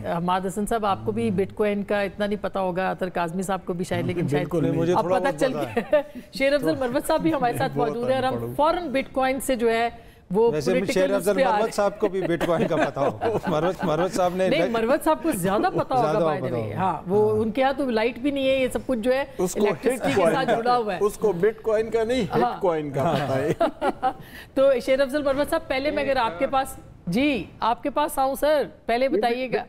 हमाद हसन साहब, आपको भी बिटकॉइन का इतना नहीं पता होगा, अतर काज़मी साहब को भी शायद, लेकिन शायद मुझे अब पता चल गया। शेर अफजल मरवत साहब भी हमारे साथ मौजूद है और हम फौरन बिटकॉइन से जो है वो शेर अफजल मरवत साहब को भी बिटकॉइन का पता हो। मरवत साहब ने नहीं, मरवत साहब को ज्यादा पता होगा बाय द वे। हाँ, वो उनके यहाँ तो लाइट भी नहीं है, ये सब कुछ जो है इलेक्ट्रिसिटी के साथ जुड़ा हुआ है। उसको बिटकॉइन का नहीं, हिटकॉइन का पता है। तो शेर अफजल मरवत साहब, पहले मैं अगर आपके पास आपके पास आऊं सर, पहले बताइएगा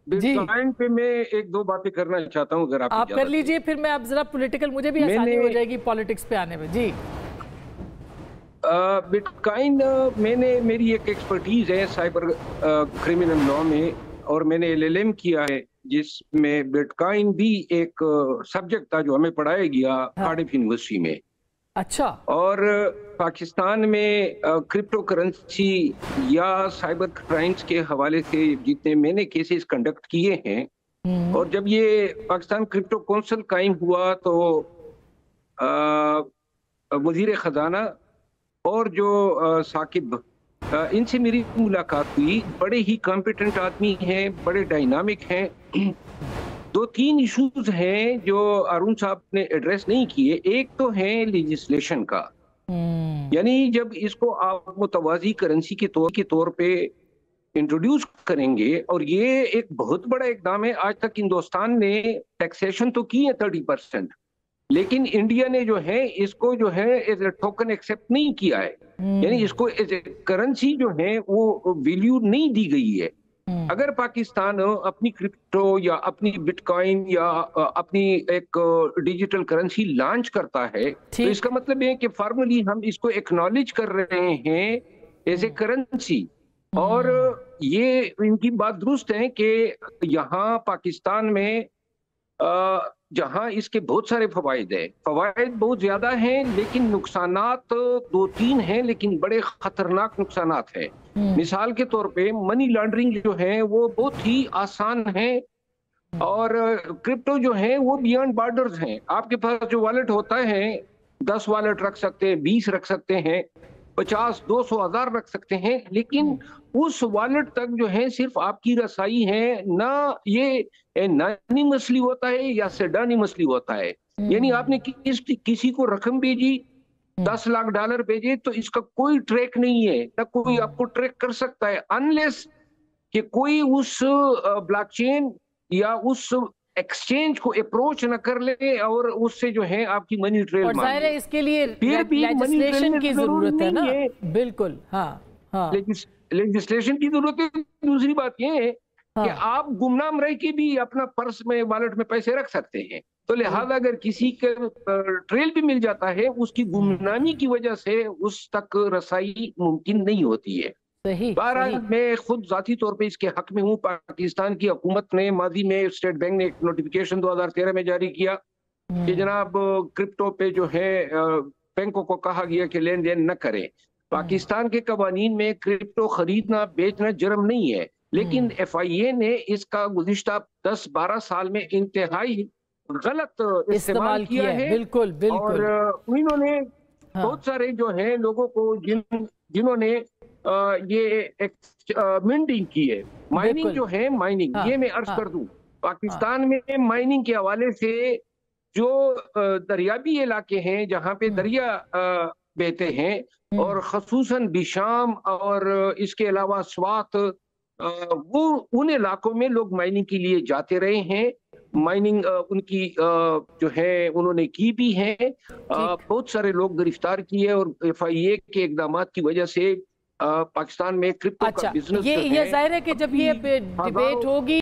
बिटकॉइन पे मैं एक दो बातें करना चाहता हूँ, अगर आप कर लीजिए, फिर मैं अब जरा पॉलिटिकल, मुझे भी आसानी हो जाएगी पॉलिटिक्स पे आने में। जी, बिटकॉइन मेरी एक एक्सपर्टीज है साइबर क्रिमिनल लॉ में, और मैंने LLM किया है जिसमें बिटकॉइन भी एक सब्जेक्ट था जो हमें पढ़ाया गया कार्डिफ यूनिवर्सिटी में। अच्छा। और पाकिस्तान में क्रिप्टो करेंसी या साइबर क्राइम्स के हवाले से जितने मैंने केसेस कंडक्ट किए हैं, और जब ये पाकिस्तान क्रिप्टो काउंसिल कायम हुआ तो वजीर खजाना और जो साकिब, इनसे मेरी मुलाकात हुई। बड़े ही कॉम्पिटेंट आदमी हैं, बड़े डायनामिक हैं। दो तीन इश्यूज हैं जो अरुण साहब ने एड्रेस नहीं किए। एक तो है लेजिस्लेशन का, यानी जब इसको आप मुतवाजी करेंसी के तौर पे इंट्रोड्यूस करेंगे, और ये एक बहुत बड़ा इकदाम है। आज तक हिंदुस्तान ने टैक्सेशन तो की है 30%, लेकिन इंडिया ने जो है इसको जो है एज ए टोकन एक्सेप्ट नहीं किया है, यानी इसको एज ए करेंसी जो है वो वैल्यू नहीं दी गई है। अगर पाकिस्तान अपनी क्रिप्टो या अपनी बिटकॉइन या अपनी एक डिजिटल करेंसी लॉन्च करता है, तो इसका मतलब है कि फॉर्मली हम इसको एक्नॉलेज कर रहे हैं एज ए करेंसी। और ये इनकी बात दुरुस्त है कि यहाँ पाकिस्तान में जहां इसके बहुत सारे फवायद हैं, फवायद बहुत ज्यादा हैं, लेकिन नुकसानात दो तीन हैं, लेकिन बड़े खतरनाक नुकसानात हैं। मिसाल के तौर पे मनी लॉन्ड्रिंग जो है वो बहुत ही आसान है, और क्रिप्टो जो है वो बियॉन्ड बॉर्डर्स हैं। आपके पास जो वॉलेट होता है, 10 वॉलेट रख सकते हैं, 20 रख सकते हैं, 50, 200, 1000 रख सकते हैं, लेकिन उस वॉलेट तक जो है सिर्फ आपकी रसाई है ना। ये एनोनिमसली होता है या सेडोनिमसली होता है, यानी आपने किसी को रकम भेजी, $10 लाख भेजे, तो इसका कोई ट्रैक नहीं है, ना कोई आपको ट्रैक कर सकता है, अनलेस कि कोई उस ब्लॉकचेन या उस एक्सचेंज को अप्रोच न कर ले और उससे जो है आपकी मनी ट्रेल मांगे। और जाहिर है इसके लिए लेजिस्लेशन की जरूरत है ना। बिल्कुल, हाँ हाँ, लेजिस्लेशन की जरूरत है। दूसरी बात ये है कि आप गुमनाम रह के भी अपना पर्स में, वॉलेट में पैसे रख सकते हैं, तो लिहाजा अगर किसी का ट्रेल भी मिल जाता है, उसकी गुमनामी की वजह से उस तक रसाई मुमकिन नहीं होती है। बहरहाल मैं खुद जाती तौर पे इसके हक में हूँ। पाकिस्तान की हुकूमत ने माजी में, स्टेट बैंक ने एक नोटिफिकेशन 2013 में जारी किया कि जनाब क्रिप्टो पे जो है बैंकों को कहा गया कि लेन देन न करें। पाकिस्तान के कवानीन में क्रिप्टो खरीदना बेचना जुर्म नहीं है, लेकिन FIA ने इसका गुज़िश्ता 10-12 साल में इंतहाई गलत इस्तेमाल किया है। बिल्कुल बिल्कुल। और इन्होंने बहुत सारे जो है लोगों को जिन्होंने ये मिंटिंग की है, माइनिंग जो है, माइनिंग ये मैं अर्ज कर दूं, पाकिस्तान में माइनिंग के हवाले से जो दरियाबी इलाके हैं जहाँ पे दरिया बहते हैं, और खसूसन बिशाम और इसके अलावा स्वात, वो उन इलाकों में लोग माइनिंग के लिए जाते रहे हैं। माइनिंग उनकी जो है उन्होंने की भी है। बहुत सारे लोग गिरफ्तार किए, और FIA के इकदाम की वजह से पाकिस्तान में क्रिप्टो का बिजनेस ये जाहिर है कि जब ये डिबेट होगी